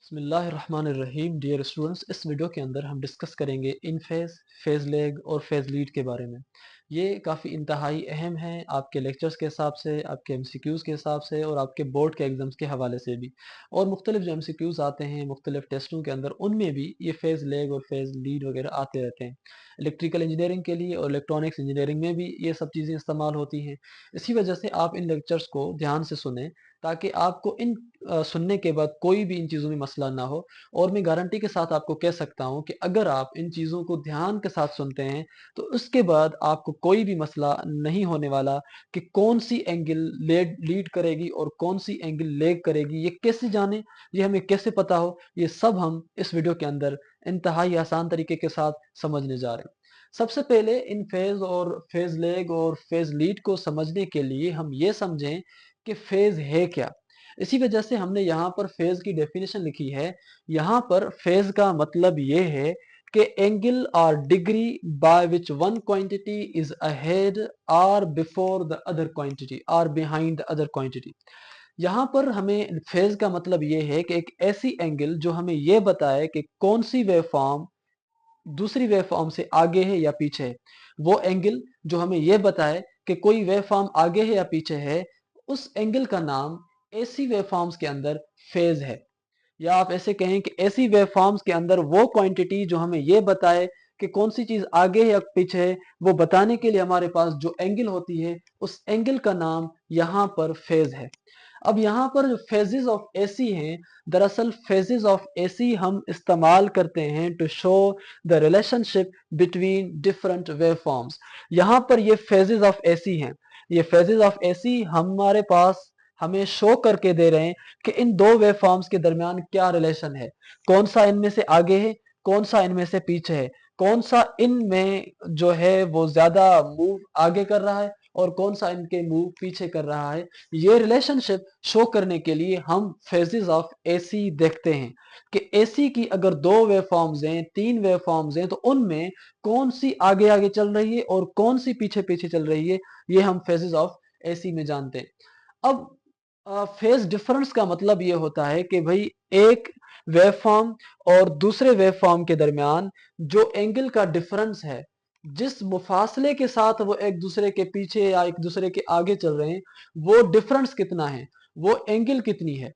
बिस्मिल्लाहिर्रहमानिर्रहीम। Dear students, इस video के अंदर हम डिस्कस करेंगे इन फेज़, फेज़ लेग और फेज़ लीड के बारे में। ये काफ़ी इंतहाई अहम है आपके लेक्चर्स के हिसाब से, आपके एमसीक्यूज़ के हिसाब से और आपके बोर्ड के एग्ज़ाम्स के हवाले से भी। और मुख्तलिफ जो एमसीक्यूज़ आते हैं मुख्तलिफ टेस्टों के अंदर, उनमें भी ये फेज़ लेग और फेज़ लीड वगैरह आते रहते हैं। इलेक्ट्रिकल इंजीनियरिंग के लिए और इलेक्ट्रॉनिक्स इंजीनियरिंग में भी ये सब चीज़ें इस्तेमाल होती हैं। इसी वजह से आप इन लेक्चर्स को ध्यान से सुनें, ताकि आपको इन सुनने के बाद कोई भी इन चीज़ों में मसला ना हो। और मैं गारंटी के साथ आपको कह सकता हूँ कि अगर आप इन चीज़ों को ध्यान के साथ सुनते हैं, तो उसके बाद आपको कोई भी मसला नहीं होने वाला कि कौन सी एंगल लीड करेगी और कौन सी एंगल लेग करेगी। ये कैसे जाने, ये हमें कैसे पता हो, ये सब हम इस वीडियो के अंदर इंतहाई आसान तरीके के साथ समझने जा रहे हैं। सबसे पहले इन फेज और फेज लेग और फेज लीड को समझने के लिए हम ये समझें कि फेज है क्या। इसी वजह से हमने यहाँ पर फेज की डेफिनेशन लिखी है। यहाँ पर फेज का मतलब ये है कि एंगल और degree by which one quantity is ahead और बिफोर द अदर क्वांटिटी और बिहाइंड द अदर क्वांटिटी। यहाँ पर हमें फेज का मतलब ये है कि एक ऐसी एंगल जो हमें ये बताए कि कौन सी वेवफॉर्म दूसरी वेवफॉर्म से आगे है या पीछे है। वो एंगल जो हमें ये बताए कि कोई वेवफॉर्म आगे है या पीछे है, उस एंगल का नाम एसी वेवफॉर्म्स के अंदर फेज है। या आप ऐसे कहें कि एसी वेवफॉर्म्स के अंदर वो क्वांटिटी जो हमें ये बताए कि कौन सी चीज आगे है या पीछे है, वो बताने के लिए हमारे पास जो एंगल होती है, उस एंगल का नाम यहाँ पर फेज है। अब यहाँ पर जो फेजेस ऑफ एसी हैं, दरअसल फेजेस ऑफ एसी हम इस्तेमाल करते हैं to show the relationship between different waveforms. यहाँ पर ये फेजेस ऑफ एसी हैं। ये फेजेस ऑफ एसी हमारे पास हमें शो करके दे रहे हैं कि इन दो वेवफॉर्म्स के दरमियान क्या रिलेशन है, कौन सा इनमें से आगे है, कौन सा इनमें से पीछे है, कौन सा इनमें जो है वो ज्यादा मूव आगे कर रहा है और कौन सा इनके मूव पीछे कर रहा है। ये रिलेशनशिप शो करने के लिए हम फेजेस ऑफ एसी देखते हैं कि एसी की अगर दो वेवफॉर्म्स हैं, तीन वेवफॉर्म्स हैं, तो उनमें कौन सी आगे आगे चल रही है और कौन सी पीछे पीछे चल रही है। ये हम फेजेस ऑफ एसी में जानते हैं। अब फेज डिफरेंस का मतलब ये होता है कि भाई एक वेवफॉर्म और दूसरे वेवफॉर्म के दरमियान जो एंगल का डिफरेंस है, जिस मुफासले के साथ वो एक दूसरे के पीछे या एक दूसरे के आगे चल रहे हैं, वो डिफरेंस कितना है, वो एंगल कितनी है।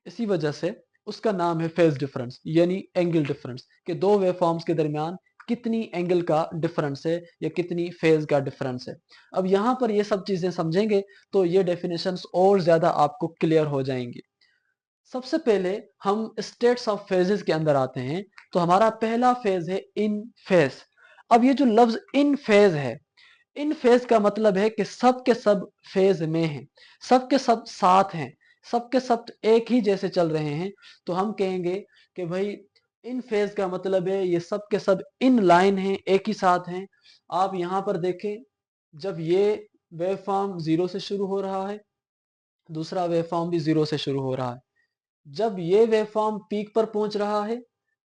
इसी वजह से उसका नाम है फेज डिफरेंस, यानी एंगल डिफरेंस, कि दो वेवफॉर्म्स के दरमियान कितनी एंगल का डिफरेंस है या कितनी फेज का डिफरेंस है। अब यहां पर ये सब चीजें समझेंगे तो ये डेफिनेशंस और ज्यादा आपको क्लियर हो जाएंगी। सबसे पहले हम स्टेट्स ऑफ फेजेस के अंदर आते हैं। तो हमारा पहला फेज है इन फेज। अब ये जो लफ्ज इन फेज है, इन फेज का मतलब है कि सब के सब फेज में हैं, सब के सब साथ हैं, सब के सब एक ही जैसे चल रहे हैं। तो हम कहेंगे कि भाई इन फेज का मतलब है ये सब के सब इन लाइन हैं, एक ही साथ हैं। आप यहां पर देखें, जब ये वेव फॉर्म जीरो से शुरू हो रहा है, दूसरा वेव फॉर्म भी जीरो से शुरू हो रहा है। जब ये वेवफॉर्म पीक पर पहुंच रहा है,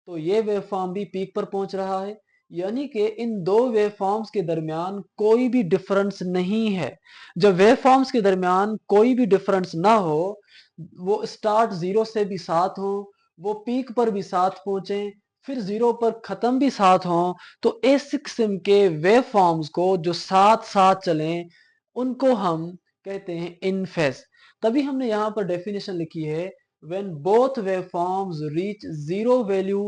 तो ये वेवफॉर्म भी पीक पर पहुंच रहा है। यानी कि इन दो वेवफॉर्म्स के दरमियान कोई भी डिफरेंस नहीं है। जब वेवफॉर्म्स के दरमियान कोई भी डिफरेंस ना हो, वो स्टार्ट जीरो से भी साथ हो, वो पीक पर भी साथ पहुंचे, फिर जीरो पर खत्म भी साथ हो, तो इस किस्म के वेवफॉर्म्स को जो साथ साथ चलें, उनको हम कहते हैं इन फेज। तभी हमने यहां पर डेफिनेशन लिखी है, when both waveforms reach zero value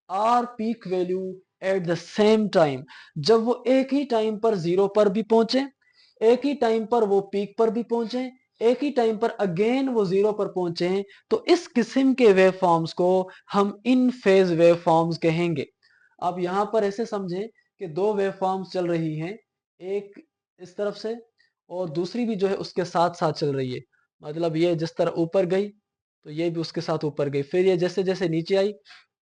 or peak value at the same time। जब वो एक ही टाइम पर जीरो पर भी पहुंचे, एक ही टाइम पर वो पीक पर भी पहुंचे, एक ही टाइम पर अगेन वो जीरो पर पहुंचे, तो इस किस्म के वेवफॉर्म्स को हम इन फेज वेवफॉर्म्स कहेंगे। अब यहां पर ऐसे समझें कि दो वेवफॉर्म्स चल रही हैं, एक इस तरफ से और दूसरी भी जो है उसके साथ साथ चल रही है। मतलब ये जिस तरह ऊपर गई, तो ये भी उसके साथ ऊपर गई, फिर ये जैसे जैसे नीचे आई,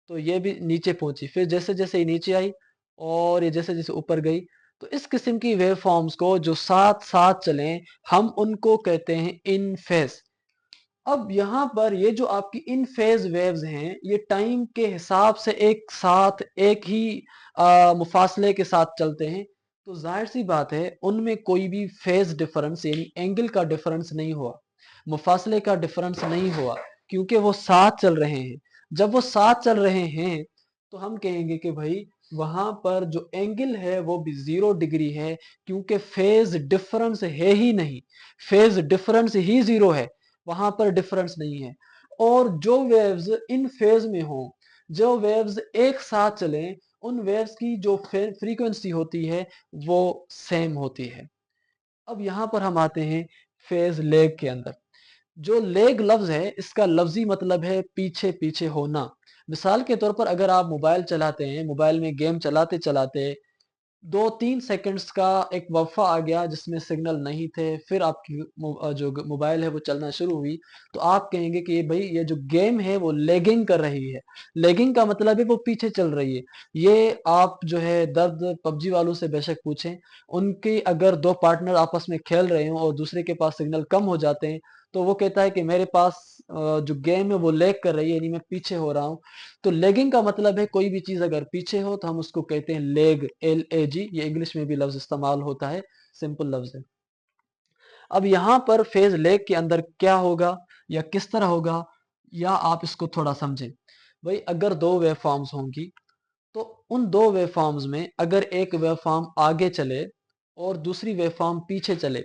तो ये भी नीचे पहुंची, फिर जैसे जैसे ये नीचे आई और ये जैसे जैसे ऊपर गई। तो इस किस्म की वेव फॉर्म्स को जो साथ साथ चलें, हम उनको कहते हैं इन फेज। अब यहाँ पर ये जो आपकी इन फेज वेव्स हैं, ये टाइम के हिसाब से एक साथ एक ही मुफासले के साथ चलते हैं। तो जाहिर सी बात है उनमें कोई भी फेज डिफरेंस यानी एंगल का डिफरेंस नहीं हुआ, मुफासले का डिफरेंस नहीं हुआ, क्योंकि वो साथ चल रहे हैं। जब वो साथ चल रहे हैं तो हम कहेंगे कि भाई वहां पर जो एंगल है वो भी 0 डिग्री है, क्योंकि फेज डिफरेंस है ही नहीं, फेज डिफरेंस ही 0 है, वहां पर डिफरेंस नहीं है। और जो वेव्स इन फेज में हो, जो वेव्स एक साथ चलें, उन वेव्स की जो फ्रीक्वेंसी होती है वो सेम होती है। अब यहां पर हम आते हैं फेज लेग के अंदर। जो लेग लफ्ज है इसका लफ्जी मतलब है पीछे पीछे होना। मिसाल के तौर पर अगर आप मोबाइल चलाते हैं, मोबाइल में गेम चलाते चलाते 2-3 सेकंड्स का एक वक्फा आ गया जिसमें सिग्नल नहीं थे, फिर आपकी जो मोबाइल है वो चलना शुरू हुई, तो आप कहेंगे कि भाई ये जो गेम है वो लेगिंग कर रही है। लेगिंग का मतलब है वो पीछे चल रही है। ये आप जो है दर्द पबजी वालों से बेशक पूछें, उनके अगर दो पार्टनर आपस में खेल रहे हो और दूसरे के पास सिग्नल कम हो जाते हैं, तो वो कहता है कि मेरे पास जो गेम है वो लेग कर रही है, यानी मैं पीछे हो रहा हूँ। तो लेगिंग का मतलब है कोई भी चीज अगर पीछे हो तो हम उसको कहते हैं लेग, LAG। ये इंग्लिश में भी लफ्ज इस्तेमाल होता है, सिंपल लफ्ज है। अब यहां पर फेज लेग के अंदर क्या होगा या किस तरह होगा, या आप इसको थोड़ा समझें। भाई अगर दो वेव फॉर्म्स होंगी तो उन दो वेव फॉर्म्स में अगर एक वेव फॉर्म आगे चले और दूसरी वेव फॉर्म पीछे चले,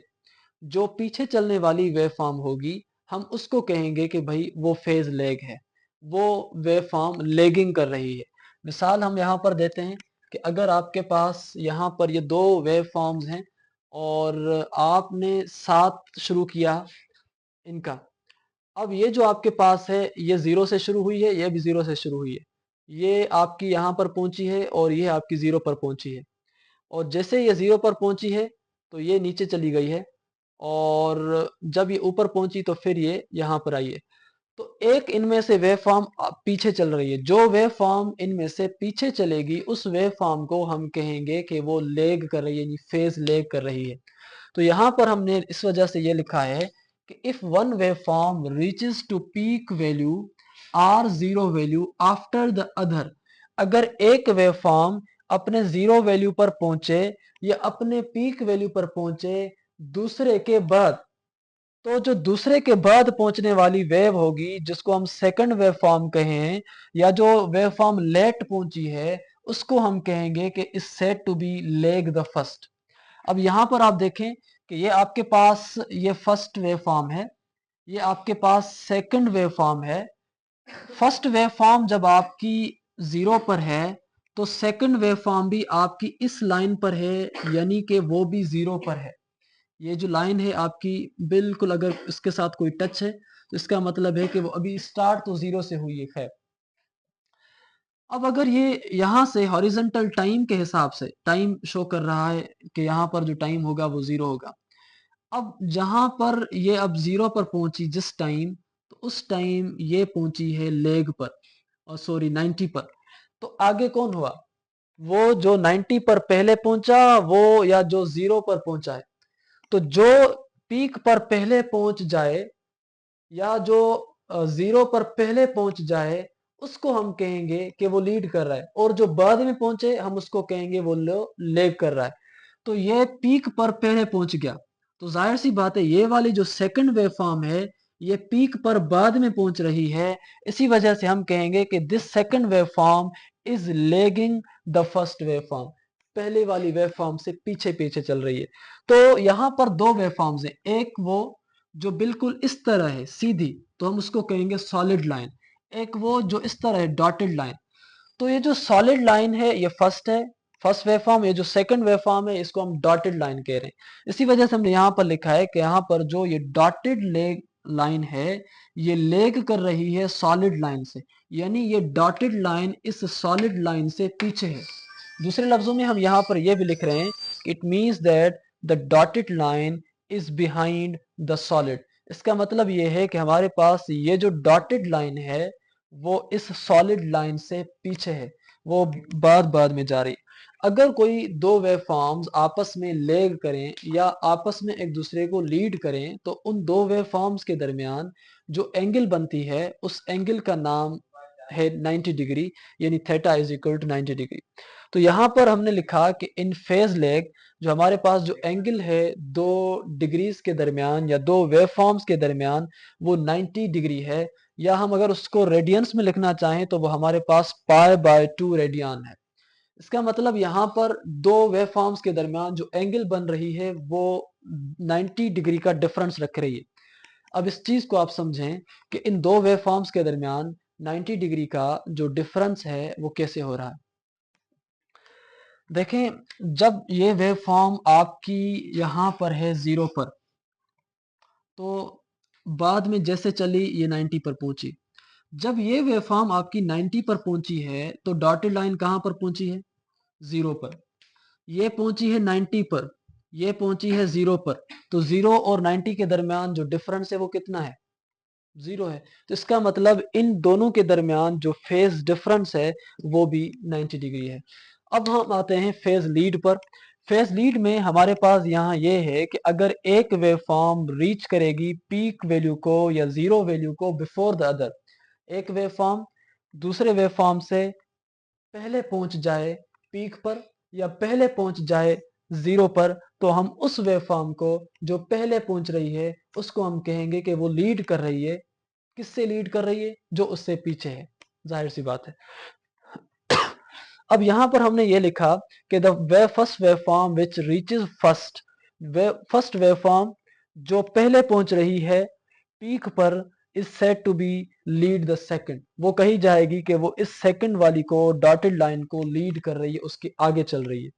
जो पीछे चलने वाली वेव फॉर्म होगी हम उसको कहेंगे कि भाई वो फेज लेग है, वो वेव फॉर्म लेगिंग कर रही है। मिसाल हम यहाँ पर देते हैं कि अगर आपके पास यहाँ पर ये दो वेव फॉर्म्स हैं और आपने साथ शुरू किया इनका, अब ये जो आपके पास है ये 0 से शुरू हुई है, ये भी 0 से शुरू हुई है, ये आपकी यहाँ पर पहुंची है और ये आपकी 0 पर पहुंची है। और जैसे ये 0 पर पहुंची है तो ये नीचे चली गई है, और जब ये ऊपर पहुंची तो फिर ये यहाँ पर आई है। तो एक इनमें से वेव फॉर्म पीछे चल रही है, जो वेव फॉर्म इनमें से पीछे चलेगी उस वेव फॉर्म को हम कहेंगे कि वो लेग कर रही है, यानी फेज लेग कर रही है। तो यहाँ पर हमने इस वजह से ये लिखा है कि if one wave form reaches to peak value or zero value after the other, अगर एक वेव फॉर्म अपने जीरो वैल्यू पर पहुंचे या अपने पीक वैल्यू पर पहुंचे दूसरे के बाद, तो जो दूसरे के बाद पहुंचने वाली वेव होगी जिसको हम सेकंड वेव फॉर्म कहें, या जो वेव फॉर्म लेट पहुंची है उसको हम कहेंगे कि is said to be lag the first. अब यहां पर आप देखें कि ये आपके पास ये फर्स्ट वेव फॉर्म है, ये आपके पास सेकंड वेव फॉर्म है। फर्स्ट वेव फॉर्म जब आपकी 0 पर है तो सेकंड वेव फॉर्म भी आपकी इस लाइन पर है, यानी कि वो भी 0 पर है। ये जो लाइन है आपकी बिल्कुल अगर इसके साथ कोई टच है तो इसका मतलब है कि वो अभी स्टार्ट तो 0 से हुई है। खैर, अब अगर ये यहाँ से हॉरिजॉन्टल टाइम के हिसाब से टाइम शो कर रहा है कि यहाँ पर जो टाइम होगा वो 0 होगा। अब जहां पर ये अब 0 पर पहुंची जिस टाइम, तो उस टाइम ये पहुंची है लेग पर, और सॉरी 90 पर। तो आगे कौन हुआ, वो जो 90 पर पहले पहुंचा वो, या जो 0 पर पहुंचा है। तो जो पीक पर पहले पहुंच जाए या जो 0 पर पहले पहुंच जाए उसको हम कहेंगे कि वो लीड कर रहा है, और जो बाद में पहुंचे हम उसको कहेंगे वो लेग कर रहा है। तो ये पीक पर पहले पहुंच गया, तो जाहिर सी बात है ये वाली जो सेकंड वेव फॉर्म है ये पीक पर बाद में पहुंच रही है। इसी वजह से हम कहेंगे कि this second wave form is lagging the first wave form, पहले वाली वेव फॉर्म से पीछे पीछे चल रही है। तो यहाँ पर दो वेव फॉर्म्स हैं, एक वो जो बिल्कुल इस तरह है सीधी, तो हम उसको कहेंगे सॉलिड लाइन। एक वो जो इस तरह है डॉटेड लाइन। तो ये जो सॉलिड लाइन है ये फर्स्ट है, फर्स्ट वेव फॉर्म। ये जो सेकंड वेव फॉर्म है इसको हम डॉटेड लाइन कह रहे हैं। इसी वजह से हमने यहाँ पर लिखा है कि यहाँ पर जो ये डॉटेड लेग लाइन है ये लेग कर रही है सॉलिड लाइन से, यानी ये डॉटेड लाइन इस सॉलिड लाइन से पीछे है। दूसरे लफ्जों में हम यहाँ पर यह भी लिख रहे हैं कि it means that the dotted line is behind the solid. इसका मतलब ये है कि हमारे पास ये जो डॉटेड लाइन है वो इस सॉलिड लाइन से पीछे है, वो बाद बाद में जा रही। अगर कोई दो वेव फॉर्म्स आपस में लेग करें या आपस में एक दूसरे को लीड करें तो उन दो वेव फॉर्म्स के दरमियान जो एंगल बनती है उस एंगल का नाम है 90 डिग्री, यानी theta is equal to 90 degree. तो यहाँ पर हमने लिखा कि इन फेज लेग जो हमारे पास जो एंगल है दो डिग्रीज के दरमियान या दो वेव फॉर्म्स के दरमियान वो 90 डिग्री है, या हम अगर उसको रेडियंस में लिखना चाहें तो वो हमारे पास π/2 रेडियन है। इसका मतलब यहाँ पर दो वेव फॉर्म्स के दरमियान जो एंगल बन रही है वो 90 डिग्री का डिफरेंस रख रही है। अब इस चीज को आप समझें कि इन दो वेव फॉर्म्स के दरमियान 90 डिग्री का जो डिफरेंस है वो कैसे हो रहा है। देखें, जब ये वेव फॉर्म आपकी यहाँ पर है 0 पर, तो बाद में जैसे चली ये 90 पर पहुंची। जब ये वेव फॉर्म आपकी 90 पर पहुंची है तो डॉटेड लाइन कहाँ पर पहुंची है? 0 पर। ये पहुंची है 90 पर, ये पहुंची है 0 पर, तो 0 और 90 के दरमियान जो डिफरेंस है वो कितना है? 0 है। तो इसका मतलब इन दोनों के दरमियान जो फेज डिफरेंस है वो भी 90 डिग्री है। अब हम आते हैं फेज लीड पर। फेज लीड में हमारे पास यहाँ ये है कि अगर एक वेव फॉर्म रीच करेगी पीक वैल्यू को या जीरो वैल्यू को बिफोर द अदर, एक वेव फॉर्म दूसरे वेव फॉर्म से पहले पहुंच जाए पीक पर या पहले पहुंच जाए जीरो पर, तो हम उस वेव फॉर्म को जो पहले पहुंच रही है उसको हम कहेंगे कि वो लीड कर रही है। किससे लीड कर रही है? जो उससे पीछे है। जाहिर सी बात है। अब यहां पर हमने ये लिखा कि the way first wave form which reaches first wave form जो पहले पहुंच रही है पीक पर is said to be lead the second. वो कही जाएगी कि वो इस सेकंड वाली को डॉटेड लाइन को लीड कर रही है, उसके आगे चल रही है।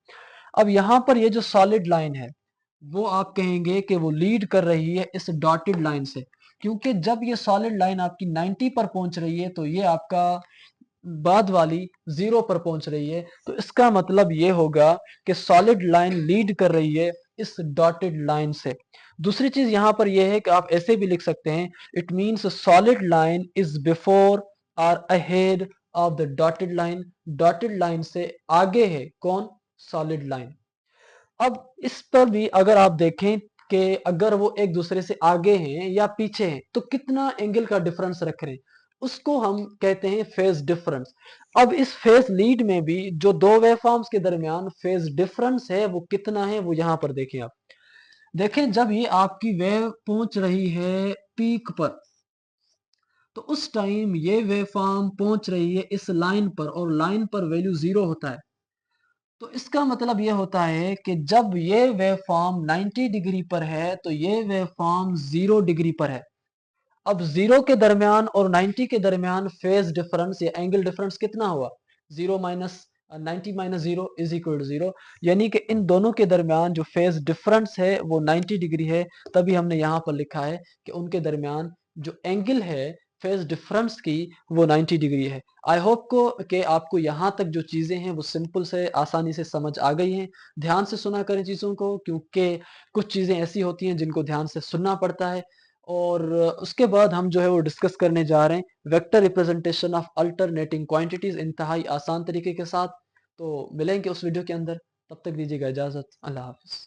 अब यहां पर ये जो सॉलिड लाइन है वो आप कहेंगे कि वो लीड कर रही है इस डॉटेड लाइन से, क्योंकि जब ये सॉलिड लाइन आपकी 90 पर पहुंच रही है तो ये आपका बाद वाली 0 पर पहुंच रही है। तो इसका मतलब ये होगा कि सॉलिड लाइन लीड कर रही है इस डॉटेड लाइन से। दूसरी चीज यहां पर यह है कि आप ऐसे भी लिख सकते हैं, it means solid line is before or ahead of the dotted line. Dotted line से आगे है कौन? Solid line. अब इस पर भी अगर आप देखें कि अगर वो एक दूसरे से आगे हैं या पीछे हैं तो कितना एंगल का डिफरेंस रख रहे हैं, उसको हम कहते हैं फेज डिफरेंस। अब इस फेज लीड में भी जो दो वेवफॉर्म्स के दरमियान फेज डिफरेंस है वो कितना है, वो यहां पर देखें आप। देखें, जब ये आपकी वेव पहुंच रही है पीक पर तो उस टाइम ये वेवफॉर्म पहुंच रही है इस लाइन पर और लाइन पर वैल्यू 0 होता है। तो इसका मतलब ये होता है कि जब ये वेव फॉर्म 90 डिग्री पर है तो ये वेव फॉर्म 0 डिग्री पर है। अब 0 के दरमियान और 90 के दरमियान फेज डिफरेंस या एंगल डिफरेंस कितना हुआ? 0 minus 90 minus 0 is equal to 0। यानी कि इन दोनों के दरमियान जो फेज डिफरेंस है वो 90 डिग्री है। तभी हमने यहाँ पर लिखा है कि उनके दरमियान जो एंगल है फेज डिफरेंस की वो 90 डिग्री है। आई होप को कि आपको यहाँ तक जो चीज़ें हैं वो सिंपल से आसानी से समझ आ गई हैं। ध्यान से सुना करें चीज़ों को, क्योंकि कुछ चीज़ें ऐसी होती हैं जिनको ध्यान से सुनना पड़ता है। और उसके बाद हम जो है वो डिस्कस करने जा रहे हैं vector representation of alternating quantities इंतहाई आसान तरीके के साथ। तो मिलेंगे उस वीडियो के अंदर, तब तक दीजिएगा इजाज़त। अल्लाह हाफ़िज़।